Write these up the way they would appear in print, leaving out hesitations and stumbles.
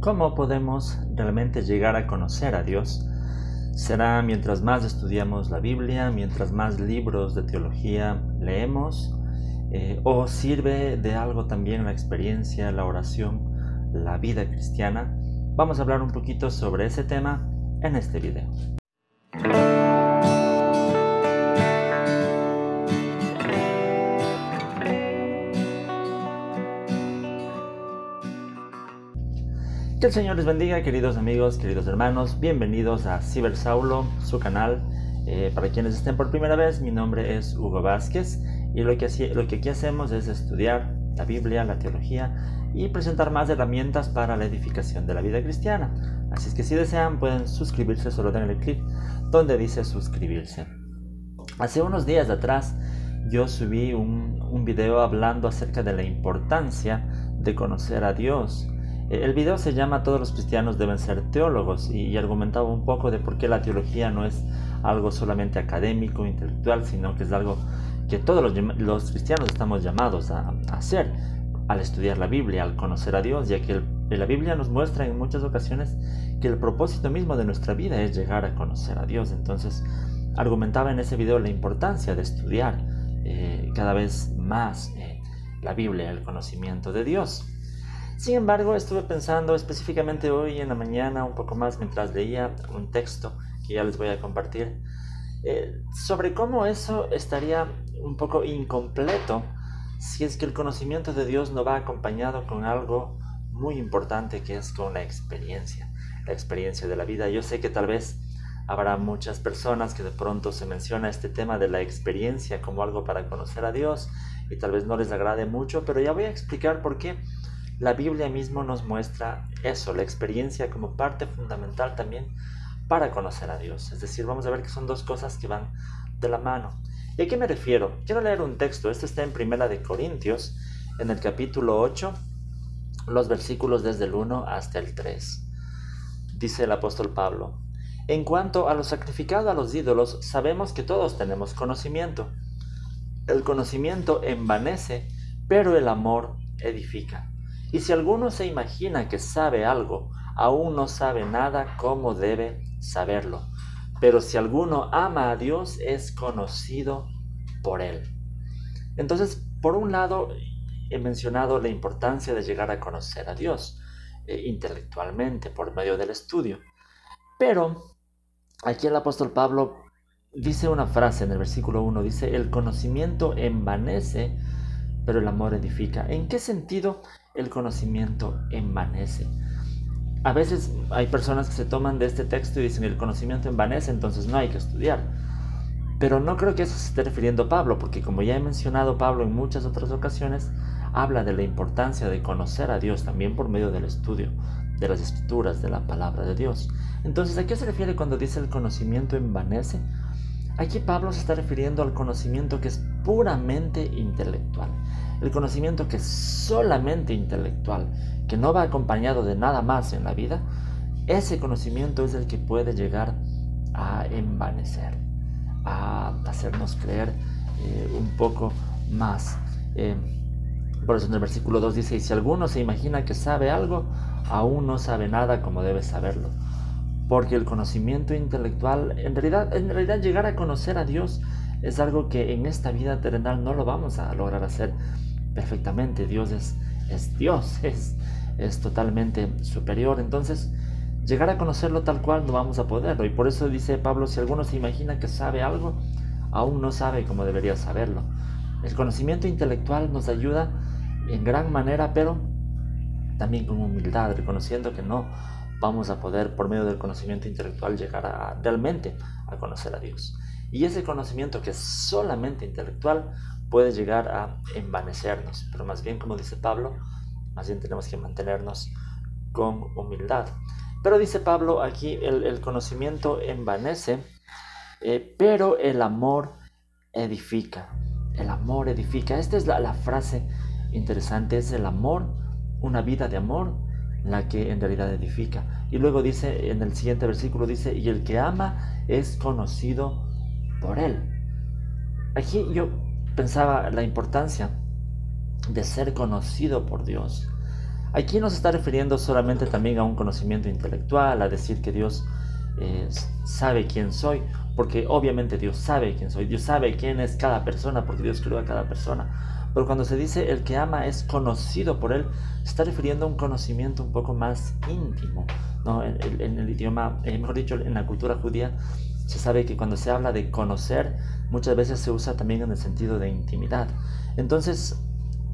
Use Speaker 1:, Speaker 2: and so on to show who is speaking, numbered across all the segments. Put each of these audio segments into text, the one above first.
Speaker 1: ¿Cómo podemos realmente llegar a conocer a Dios? ¿Será mientras más estudiamos la Biblia, mientras más libros de teología leemos? ¿O sirve de algo también la experiencia, la oración, la vida cristiana? Vamos a hablar un poquito sobre ese tema en este video. Que el Señor les bendiga, queridos amigos, queridos hermanos. Bienvenidos a Cibersaulo, su canal. Para quienes estén por primera vez, mi nombre es Hugo Vázquez y lo que aquí hacemos es estudiar la Biblia, la teología y presentar más herramientas para la edificación de la vida cristiana. Así es que si desean pueden suscribirse, solo denle clic donde dice suscribirse. Hace unos días atrás yo subí un video hablando acerca de la importancia de conocer a Dios. El video se llama Todos los cristianos deben ser teólogos y argumentaba un poco de por qué la teología no es algo solamente académico, intelectual, sino que es algo que todos los cristianos estamos llamados a hacer al estudiar la Biblia, al conocer a Dios, ya que la Biblia nos muestra en muchas ocasiones que el propósito mismo de nuestra vida es llegar a conocer a Dios. Entonces argumentaba en ese video la importancia de estudiar cada vez más la Biblia, el conocimiento de Dios. Sin embargo, estuve pensando específicamente hoy en la mañana un poco más mientras leía un texto que ya les voy a compartir sobre cómo eso estaría un poco incompleto si es que el conocimiento de Dios no va acompañado con algo muy importante, que es con la experiencia de la vida. Yo sé que tal vez habrá muchas personas que de pronto se menciona este tema de la experiencia como algo para conocer a Dios y tal vez no les agrade mucho, pero ya voy a explicar por qué. La Biblia mismo nos muestra eso, la experiencia como parte fundamental también para conocer a Dios. Es decir, vamos a ver que son dos cosas que van de la mano. ¿Y a qué me refiero? Quiero leer un texto. Este está en Primera de Corintios, en el capítulo 8, los versículos desde el 1 hasta el 3. Dice el apóstol Pablo: en cuanto a lo sacrificado a los ídolos, sabemos que todos tenemos conocimiento. El conocimiento envanece, pero el amor edifica. Y si alguno se imagina que sabe algo, aún no sabe nada como debe saberlo. Pero si alguno ama a Dios, es conocido por él. Entonces, por un lado, he mencionado la importancia de llegar a conocer a Dios intelectualmente, por medio del estudio. Pero aquí el apóstol Pablo dice una frase en el versículo 1, dice: el conocimiento envanece, pero el amor edifica. ¿En qué sentido el conocimiento envanece? A veces hay personas que se toman de este texto y dicen: el conocimiento envanece, entonces no hay que estudiar. Pero no creo que eso se esté refiriendo Pablo, porque como ya he mencionado, Pablo en muchas otras ocasiones habla de la importancia de conocer a Dios también por medio del estudio de las Escrituras, de la palabra de Dios. Entonces, ¿a qué se refiere cuando dice el conocimiento envanece? Aquí Pablo se está refiriendo al conocimiento que es puramente intelectual, el conocimiento que es solamente intelectual, que no va acompañado de nada más en la vida. Ese conocimiento es el que puede llegar a envanecer, a hacernos creer un poco más. Por eso en el versículo 2 dice: y si alguno se imagina que sabe algo, aún no sabe nada como debe saberlo. Porque el conocimiento intelectual, en realidad llegar a conocer a Dios es algo que en esta vida terrenal no lo vamos a lograr hacer perfectamente. Dios es Dios, es totalmente superior. Entonces, llegar a conocerlo tal cual no vamos a poderlo. Y por eso dice Pablo: si alguno se imagina que sabe algo, aún no sabe como debería saberlo. El conocimiento intelectual nos ayuda en gran manera, pero también con humildad, reconociendo que no vamos a poder por medio del conocimiento intelectual llegar realmente a conocer a Dios. Y ese conocimiento que es solamente intelectual puede llegar a envanecernos, pero más bien, como dice Pablo, más bien tenemos que mantenernos con humildad. Pero dice Pablo aquí, el conocimiento envanece, pero el amor edifica. El amor edifica. Esta es la frase interesante: es el amor, una vida de amor, la que en realidad edifica. Y luego dice en el siguiente versículo, dice: y el que ama es conocido por él. Aquí yo pensaba la importancia de ser conocido por Dios. Aquí no se está refiriendo solamente también a un conocimiento intelectual, a decir que Dios sabe quién soy, porque obviamente Dios sabe quién soy, Dios sabe quién es cada persona, porque Dios creó a cada persona. Pero cuando se dice el que ama es conocido por Él, se está refiriendo a un conocimiento un poco más íntimo, ¿no? En el idioma, mejor dicho, en la cultura judía, se sabe que cuando se habla de conocer, muchas veces se usa también en el sentido de intimidad. Entonces,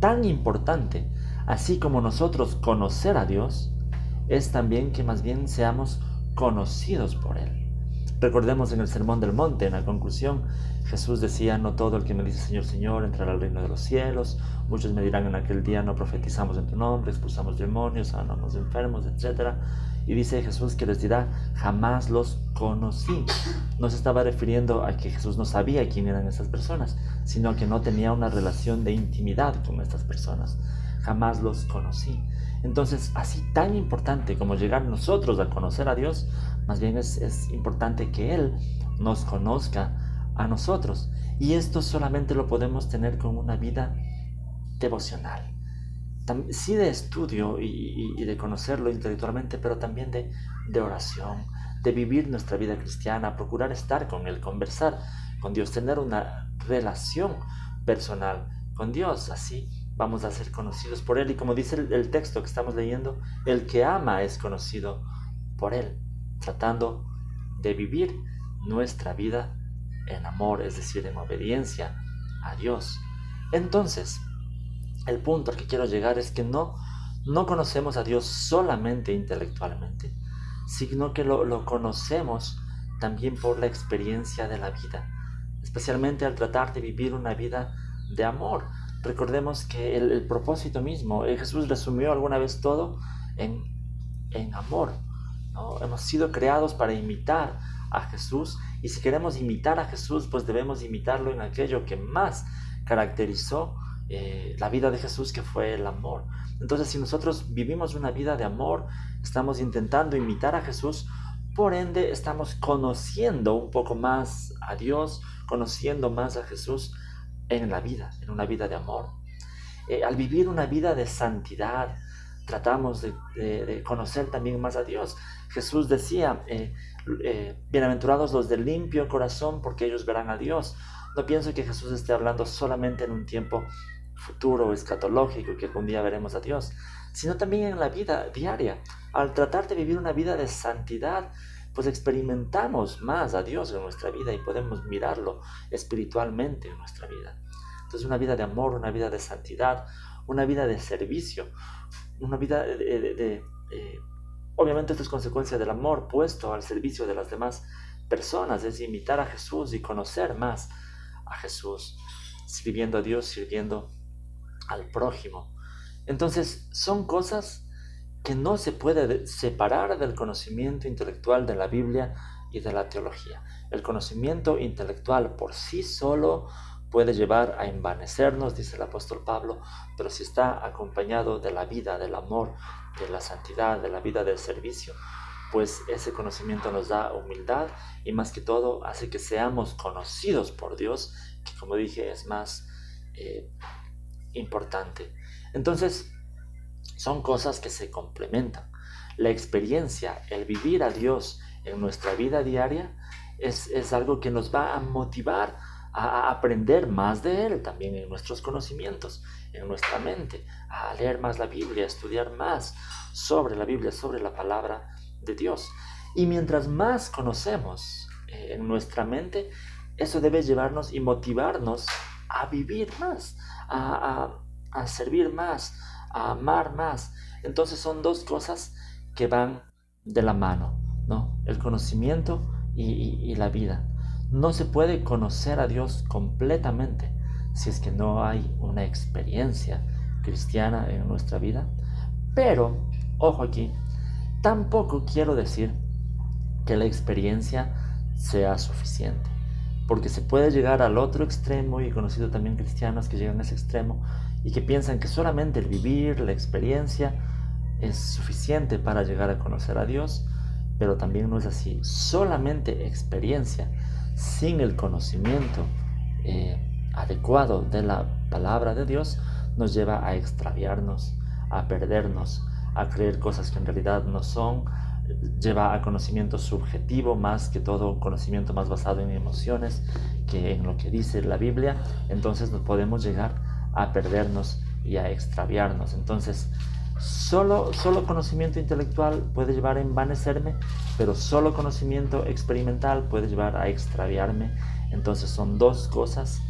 Speaker 1: tan importante, así como nosotros conocer a Dios, es también que más bien seamos conocidos por Él. Recordemos en el Sermón del Monte, en la conclusión, Jesús decía: no todo el que me dice Señor, Señor entrará al reino de los cielos. Muchos me dirán en aquel día: no profetizamos en tu nombre, expulsamos demonios, sanamos enfermos, etc. Y dice Jesús que les dirá: jamás los conocí. No se estaba refiriendo a que Jesús no sabía quién eran estas personas, sino que no tenía una relación de intimidad con estas personas. Jamás los conocí. Entonces, así tan importante como llegar nosotros a conocer a Dios, más bien es importante que Él nos conozca a nosotros. Y esto solamente lo podemos tener con una vida devocional. Sí, de estudio y de conocerlo intelectualmente, pero también de oración, de vivir nuestra vida cristiana, procurar estar con Él, conversar con Dios, tener una relación personal con Dios. Así vamos a ser conocidos por Él. Y como dice el texto que estamos leyendo, el que ama es conocido por Él, tratando de vivir nuestra vida en amor, es decir, en obediencia a Dios. Entonces, el punto al que quiero llegar es que no conocemos a Dios solamente intelectualmente, sino que lo conocemos también por la experiencia de la vida, especialmente al tratar de vivir una vida de amor. Recordemos que el propósito mismo, Jesús resumió alguna vez todo en amor, ¿no? Hemos sido creados para imitar a Jesús, y si queremos imitar a Jesús, pues debemos imitarlo en aquello que más caracterizó la vida de Jesús, que fue el amor. Entonces, si nosotros vivimos una vida de amor, estamos intentando imitar a Jesús, por ende estamos conociendo un poco más a Dios, conociendo más a Jesús en la vida, en una vida de amor. Al vivir una vida de santidad, tratamos de conocer también más a Dios. Jesús decía: bienaventurados los de limpio corazón, porque ellos verán a Dios. No pienso que Jesús esté hablando solamente en un tiempo futuro, escatológico, que algún día veremos a Dios, sino también en la vida diaria. Al tratar de vivir una vida de santidad, pues experimentamos más a Dios en nuestra vida y podemos mirarlo espiritualmente en nuestra vida. Entonces, una vida de amor, una vida de santidad, una vida de servicio, una vida obviamente esto es consecuencia del amor puesto al servicio de las demás personas, es imitar a Jesús y conocer más a Jesús, sirviendo a Dios, sirviendo al prójimo. Entonces, son cosas que no se puede separar del conocimiento intelectual de la Biblia y de la teología. El conocimiento intelectual por sí solo puede llevar a envanecernos, dice el apóstol Pablo, pero si está acompañado de la vida, del amor, de la santidad, de la vida del servicio, pues ese conocimiento nos da humildad y más que todo hace que seamos conocidos por Dios, que como dije es más importante. Entonces, son cosas que se complementan. La experiencia, el vivir a Dios en nuestra vida diaria es algo que nos va a motivar a aprender más de Él también en nuestros conocimientos, en nuestra mente, a leer más la Biblia, a estudiar más sobre la Biblia, sobre la palabra de Dios. Y mientras más conocemos en nuestra mente, eso debe llevarnos y motivarnos a vivir más, a servir más, a amar más. Entonces son dos cosas que van de la mano, ¿no? El conocimiento y la vida. No se puede conocer a Dios completamente si es que no hay una experiencia cristiana en nuestra vida. Pero, ojo aquí, tampoco quiero decir que la experiencia sea suficiente, porque se puede llegar al otro extremo, y he conocido también cristianos que llegan a ese extremo y que piensan que solamente el vivir, la experiencia es suficiente para llegar a conocer a Dios, pero también no es así. Solamente experiencia sin el conocimiento adecuado de la palabra de Dios nos lleva a extraviarnos, a perdernos, a creer cosas que en realidad no son, lleva a conocimiento subjetivo más que todo, un conocimiento más basado en emociones que en lo que dice la Biblia. Entonces nos podemos llegar a perdernos y a extraviarnos. Entonces solo conocimiento intelectual puede llevar a envanecerme, pero solo conocimiento experimental puede llevar a extraviarme. Entonces son dos cosas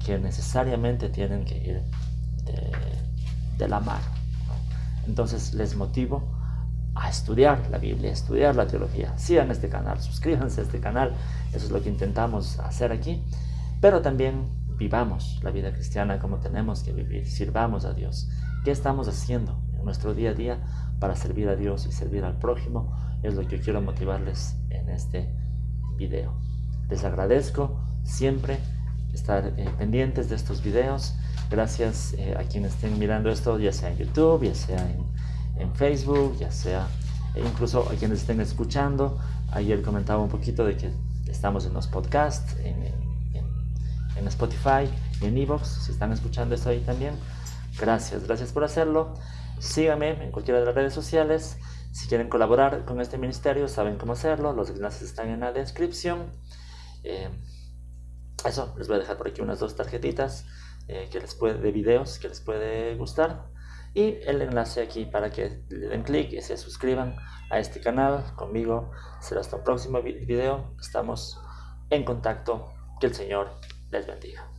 Speaker 1: que necesariamente tienen que ir de la mano, ¿no? Entonces les motivo a estudiar la Biblia, a estudiar la teología. Sigan este canal, suscríbanse a este canal, eso es lo que intentamos hacer aquí, pero también vivamos la vida cristiana como tenemos que vivir, sirvamos a Dios. ¿Qué estamos haciendo en nuestro día a día para servir a Dios y servir al prójimo? Es lo que quiero motivarles en este video. Les agradezco siempre estar pendientes de estos videos. Gracias a quienes estén mirando esto, ya sea en YouTube, ya sea en Facebook, ya sea incluso a quienes estén escuchando. Ayer comentaba un poquito de que estamos en los podcasts, en Spotify y en iVoox. Si están escuchando esto ahí también, gracias por hacerlo. Síganme en cualquiera de las redes sociales. Si quieren colaborar con este ministerio, saben cómo hacerlo, los enlaces están en la descripción. Eso, les voy a dejar por aquí unas 2 tarjetitas de videos que les puede gustar, y el enlace aquí para que le den clic y se suscriban a este canal. Conmigo será hasta el próximo video. Estamos en contacto. Que el Señor les bendiga.